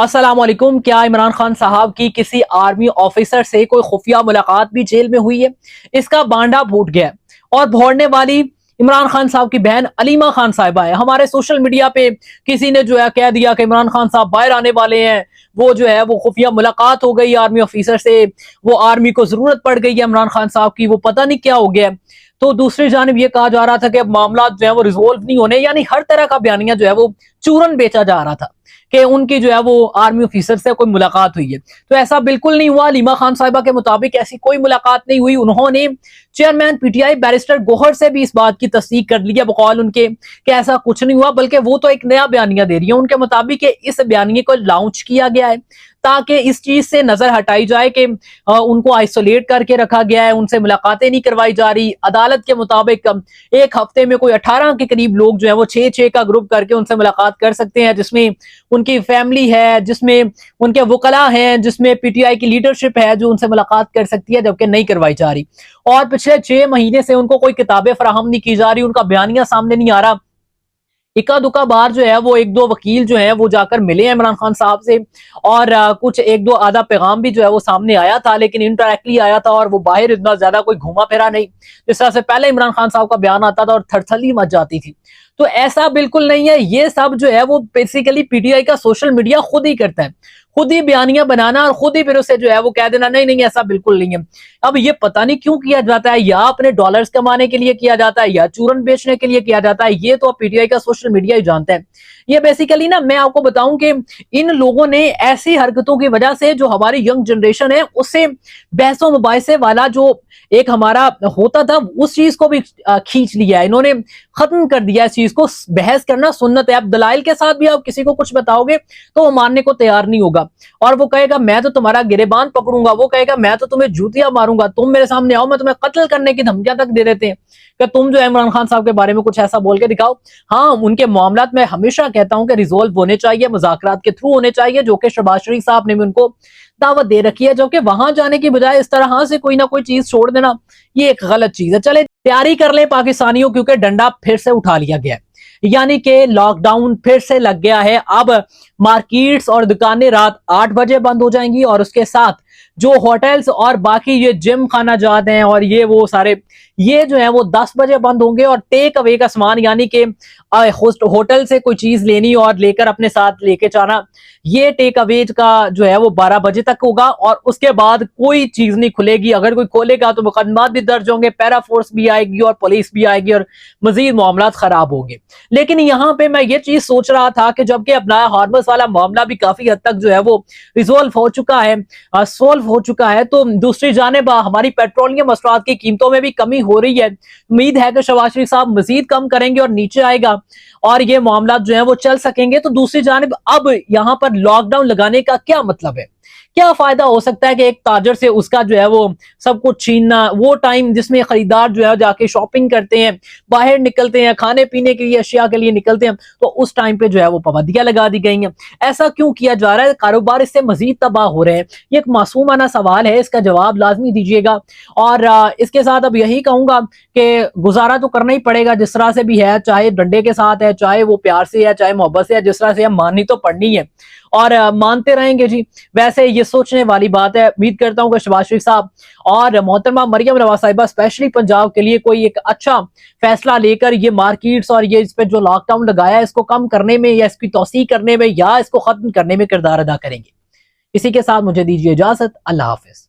अस्सलामुअलैकुम। क्या इमरान खान साहब की किसी आर्मी ऑफिसर से कोई खुफिया मुलाकात भी जेल में हुई है? इसका बांडा फूट गया और भोड़ने वाली इमरान खान साहब की बहन अलीमा खान साहिबा है। हमारे सोशल मीडिया पे किसी ने जो है कह दिया कि इमरान खान साहब बाहर आने वाले हैं। वो जो है वो खुफिया मुलाकात हो गई आर्मी ऑफिसर से। वो आर्मी को जरूरत पड़ गई है इमरान खान साहब की, वो पता नहीं क्या हो गया। तो दूसरी जानिब ये कहा जा रहा था कि अब मामला जो है वो रिजोल्व नहीं होने, यानी हर तरह का बयानिया जो है वो चूरन बेचा जा रहा था कि उनकी जो है वो आर्मी ऑफिसर से कोई मुलाकात हुई है। तो ऐसा बिल्कुल नहीं हुआ। लीमा खान साहिबा के मुताबिक ऐसी कोई मुलाकात नहीं हुई। उन्होंने चेयरमैन पीटीआई बैरिस्टर गोहर से भी इस बात की तस्दीक कर ली है बकौल उनके कि ऐसा कुछ नहीं हुआ, बल्कि वो तो एक नया बयानिया दे रही है। उनके मुताबिक इस बयानिए को लॉन्च किया गया है ताकि इस चीज से नजर हटाई जाए कि उनको आइसोलेट करके रखा गया है, उनसे मुलाकातें नहीं करवाई जा रही। अदालत के मुताबिक एक हफ्ते में कोई 18 के करीब लोग जो है वो 6-6 का ग्रुप करके उनसे मुलाकात कर सकते हैं, जिसमें उनकी फैमिली है, जिसमें उनके वकला हैं, जिसमें पीटीआई की लीडरशिप है जो उनसे मुलाकात कर सकती है, जबकि नहीं करवाई जा रही। और पिछले 6 महीने से उनको कोई किताबें फराहम नहीं की जा रही, उनका बयानिया सामने नहीं आ रहा। इक्का दुक्का बार जो है वो एक दो वकील जो है वो जाकर मिले हैं इमरान खान साहब से, और कुछ एक दो आधा पैगाम भी जो है वो सामने आया था, लेकिन इंटरैक्टली आया था और वो बाहर इतना ज्यादा कोई घुमा फिरा नहीं जिस तरह से पहले इमरान खान साहब का बयान आता था और थरथली मच जाती थी। तो ऐसा बिल्कुल नहीं है। ये सब जो है वो बेसिकली पीटीआई का सोशल मीडिया खुद ही करता है, खुद ही बयानियां बनाना और खुद ही फिर उसे जो है वो कह देना नहीं नहीं ऐसा बिल्कुल नहीं है। अब ये पता नहीं क्यों किया जाता है, या अपने डॉलर्स कमाने के लिए किया जाता है या चूरन बेचने के लिए किया जाता है, ये तो पीटीआई का सोशल मीडिया ही जानता है। ये बेसिकली ना, मैं आपको बताऊं कि इन लोगों ने ऐसी हरकतों की वजह से जो हमारी यंग जनरेशन है उससे बहसों मुबाहिसे वाला जो एक हमारा होता था उस चीज को भी खींच लिया है इन्होंने, खत्म कर दिया इस चीज को। बहस करना सुन्नत है। अब दलाइल के साथ भी आप किसी को कुछ बताओगे तो वो मानने को तैयार नहीं होगा और वो कहेगा मैं तो तुम्हारा गिरेबान पकड़ूंगा, वो कहेगा मैं तो तुम्हें जूतियां मारूंगा, तुम मेरे सामने आओ, मैं तुम्हें कत्ल करने की धमकियां तक दे देते हैं कि तुम जो है इमरान खान साहब के बारे में कुछ ऐसा बोल के दिखाओ। हाँ, उनके मामलात में हमेशा कहता हूं कि रिजोल्व होने चाहिए, मुज़ाकरात के थ्रू होने चाहिए, जो कि शहबाज शरीफ साहब ने भी उनको दावत दे रखी है, जबकि वहां जाने की बजाय इस तरह से कोई ना कोई चीज छोड़ देना ये एक गलत चीज है। चले तैयारी कर ले पाकिस्तानियों, क्योंकि डंडा फिर से उठा लिया गया है, यानी कि लॉकडाउन फिर से लग गया है। अब मार्केट्स और दुकानें रात 8 बजे बंद हो जाएंगी और उसके साथ जो होटल्स और बाकी ये जिम खाना जाते हैं और ये वो सारे ये जो है वो 10 बजे बंद होंगे। और टेक अवे का सामान, यानी कि होटल से कोई चीज लेनी और लेकर अपने साथ लेके जाना, ये टेक अवे का जो है वो 12 बजे तक होगा और उसके बाद कोई चीज नहीं खुलेगी। अगर कोई खोलेगा तो मुकदमात भी दर्ज होंगे, पैरा फोर्स भी आएगी और पुलिस भी आएगी और मजीद मामला खराब होंगे। लेकिन यहाँ पे मैं ये चीज सोच रहा था कि जबकि अपना हार्मस वाला मामला भी काफी हद तक जो है वो रिजोल्व हो चुका है, सोल्व हो चुका है, तो दूसरी जानिब हमारी पेट्रोलियम मसरूआत की कीमतों में भी कमी हो रही है। उम्मीद है कि शहबाज शरीफ साहब मजीद कम करेंगे और नीचे आएगा और ये मामला जो है वो चल सकेंगे। तो दूसरी जानिब अब यहाँ पर लॉकडाउन लगाने का क्या मतलब है, क्या फायदा हो सकता है कि एक ताजर से उसका जो है वो सब कुछ छीनना, वो टाइम जिसमें खरीदार जो है जाके शॉपिंग करते हैं, बाहर निकलते हैं, खाने पीने के लिए अशिया के लिए निकलते हैं, तो उस टाइम पे जो है वो पाबंदियां लगा दी गई हैं। ऐसा क्यों किया जा रहा है? कारोबार इससे मजीद तबाह हो रहे हैं। ये एक मासूमाना सवाल है, इसका जवाब लाजमी दीजिएगा। और इसके साथ अब यही कहूंगा कि गुजारा तो करना ही पड़ेगा जिस तरह से भी है, चाहे डंडे के साथ है, चाहे वो प्यार से है, चाहे मोहब्बत से है, जिस तरह से है माननी तो पड़नी है और मानते रहेंगे जी। वैसे ये सोचने वाली बात है। उम्मीद करता हूँ कि शहबाज शरीफ साहब और मोहतरमा मरियम नवाज साहिबा स्पेशली पंजाब के लिए कोई एक अच्छा फैसला लेकर ये मार्केट्स और ये इस पे जो लॉकडाउन लगाया है इसको कम करने में या इसकी तौसीक करने में या इसको खत्म करने में किरदार अदा करेंगे। इसी के साथ मुझे दीजिए इजाजत। अल्लाह हाफिज।